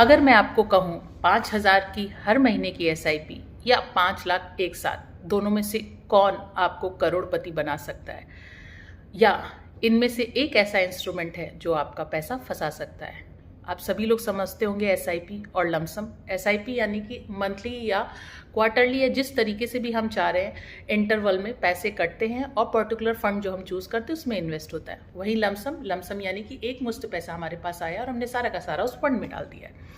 अगर मैं आपको कहूँ 5,000 की हर महीने की एसआईपी या 5 लाख एक साथ, दोनों में से कौन आपको करोड़पति बना सकता है, या इनमें से एक ऐसा इंस्ट्रूमेंट है जो आपका पैसा फंसा सकता है। आप सभी लोग समझते होंगे एसआईपी और लमसम। एसआईपी यानी कि मंथली या क्वार्टरली या जिस तरीके से भी हम चाह रहे हैं इंटरवल में पैसे कटते हैं और पर्टिकुलर फंड जो हम चूज करते हैं उसमें इन्वेस्ट होता है। वही लमसम यानी कि एक मुश्त पैसा हमारे पास आया और हमने सारा का सारा उस फंड में डाल दिया है।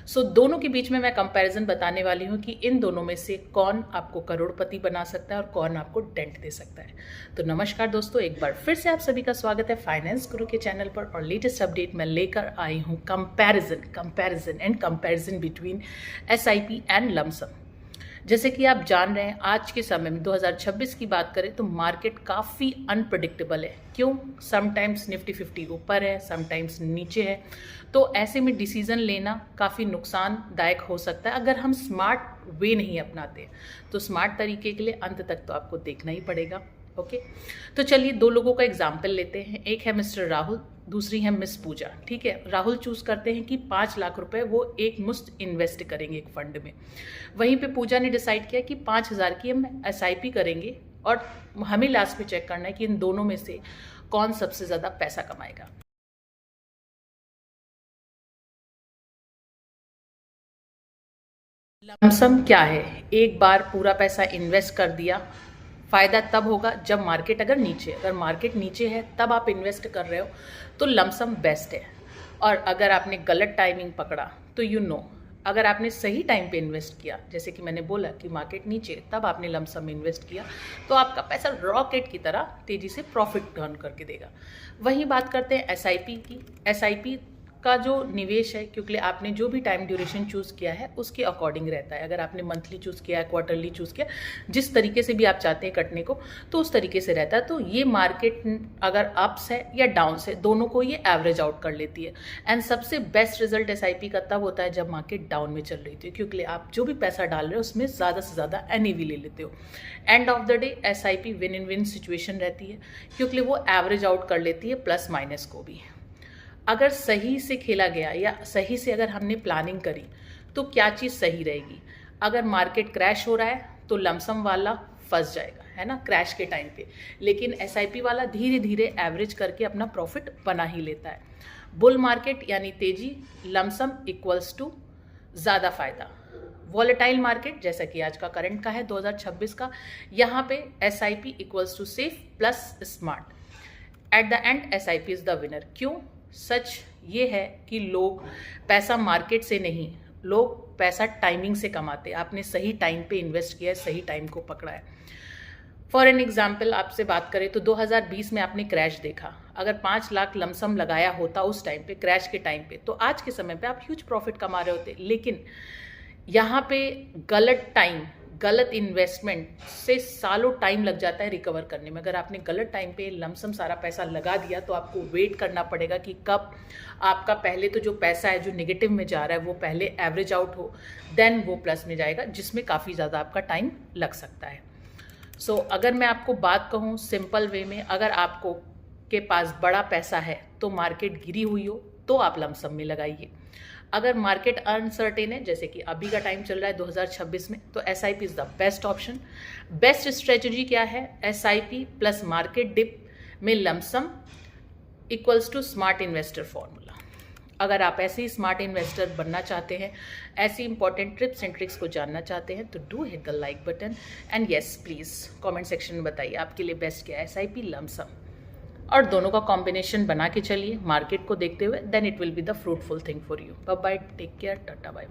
सो दोनों के बीच में मैं कंपैरिजन बताने वाली हूँ कि इन दोनों में से कौन आपको करोड़पति बना सकता है और कौन आपको डेंट दे सकता है। तो नमस्कार दोस्तों, एक बार फिर से आप सभी का स्वागत है फाइनेंस गुरु के चैनल पर। और लेटेस्ट अपडेट मैं लेकर आई हूँ comparison between SIP and lump sum. जैसे कि आप जान रहे हैं, आज के समय में 2026 की बात करें तो मार्केट काफ़ी अनप्रेडिक्टेबल है। क्यों? समटाइम्स निफ्टी 50 ऊपर है, समटाइम्स नीचे है। तो ऐसे में डिसीजन लेना काफ़ी नुकसानदायक हो सकता है अगर हम स्मार्ट वे नहीं अपनाते। तो स्मार्ट तरीके के लिए अंत तक तो आपको देखना ही पड़ेगा। ओके, तो चलिए दो लोगों का एग्जाम्पल लेते हैं। एक है मिस्टर राहुल, दूसरी है मिस पूजा। ठीक है, राहुल चूज करते हैं कि 5 लाख रुपए वो एक मुश्त इन्वेस्ट करेंगे एक फंड में। वहीं पे पूजा ने डिसाइड किया कि 5,000 की हम एसआईपी करेंगे और हमें लास्ट में चेक करना है कि इन दोनों में से कौन सबसे ज्यादा पैसा कमाएगा। लमसम क्या है? एक बार पूरा पैसा इन्वेस्ट कर दिया, फायदा तब होगा जब मार्केट अगर नीचे, अगर मार्केट नीचे है तब आप इन्वेस्ट कर रहे हो तो लमसम बेस्ट है। और अगर आपने गलत टाइमिंग पकड़ा तो अगर आपने सही टाइम पे इन्वेस्ट किया, जैसे कि मैंने बोला कि मार्केट नीचे तब आपने लमसम इन्वेस्ट किया, तो आपका पैसा रॉकेट की तरह तेजी से प्रॉफिट टर्न करके देगा। वहीं बात करते हैं एसआईपी की। एसआईपी का जो निवेश है, क्योंकि आपने जो भी टाइम ड्यूरेशन चूज किया है उसके अकॉर्डिंग रहता है। अगर आपने मंथली चूज किया है, क्वार्टरली चूज किया, जिस तरीके से भी आप चाहते हैं कटने को, तो उस तरीके से रहता है। तो ये मार्केट अगर अप्स है या डाउन्स है, दोनों को ये एवरेज आउट कर लेती है। एंड सबसे बेस्ट रिजल्ट एसआईपी का तब होता है जब मार्केट डाउन में चल रही थी, क्योंकि आप जो भी पैसा डाल रहे हो उसमें ज़्यादा से ज़्यादा एनईवी ले लेते हो। End of the day SIP win in win situation रहती है, क्योंकि वो एवरेज आउट कर लेती है प्लस माइनस को भी। अगर सही से खेला गया या सही से अगर हमने प्लानिंग करी तो क्या चीज़ सही रहेगी। अगर मार्केट क्रैश हो रहा है तो लमसम वाला फंस जाएगा, है ना, क्रैश के टाइम पे। लेकिन एसआईपी वाला धीरे धीरे एवरेज करके अपना प्रॉफिट बना ही लेता है। बुल मार्केट यानी तेजी, लमसम इक्वल्स टू ज़्यादा फायदा। वॉलेटाइल मार्केट जैसा कि आज का करंट का है 2026 का, यहाँ पे SIP equals to safe plus smart. At the end SIP is the winner. क्यों? सच ये है कि लोग पैसा मार्केट से नहीं, लोग पैसा टाइमिंग से कमाते हैं। आपने सही टाइम पे इन्वेस्ट किया है, सही टाइम को पकड़ा है। फॉर एन एग्जाम्पल आपसे बात करें तो 2020 में आपने क्रैश देखा। अगर 5 लाख लमसम लगाया होता उस टाइम पे, क्रैश के टाइम पे, तो आज के समय पे आप ह्यूज प्रॉफिट कमा रहे होते। लेकिन यहाँ पे गलत टाइम, गलत इन्वेस्टमेंट से सालों टाइम लग जाता है रिकवर करने में। अगर आपने गलत टाइम पे लमसम सारा पैसा लगा दिया तो आपको वेट करना पड़ेगा कि कब आपका पहले तो जो पैसा है जो नेगेटिव में जा रहा है वो पहले एवरेज आउट हो, देन वो प्लस में जाएगा, जिसमें काफ़ी ज़्यादा आपका टाइम लग सकता है। सो अगर मैं आपको बात कहूँ सिंपल वे में, अगर आपको के पास बड़ा पैसा है तो मार्केट गिरी हुई हो तो आप लमसम में लगाइए। अगर मार्केट अनसर्टेन है, जैसे कि अभी का टाइम चल रहा है 2026 में, तो SIP is the best option. Best strategy क्या है? एसआईपी प्लस मार्केट डिप में lump sum equals to smart investor formula. अगर आप ऐसे ही स्मार्ट इन्वेस्टर बनना चाहते हैं, ऐसी इंपॉर्टेंट टिप्स एंड ट्रिक्स को जानना चाहते हैं, तो do hit the like button and yes please comment section में बताइए आपके लिए बेस्ट क्या है, एसआईपी लमसम। और दोनों का कॉम्बिनेशन बना के चलिए मार्केट को देखते हुए, then it will be the fruitful thing for you. Bye bye, take care, ta-ta, bye.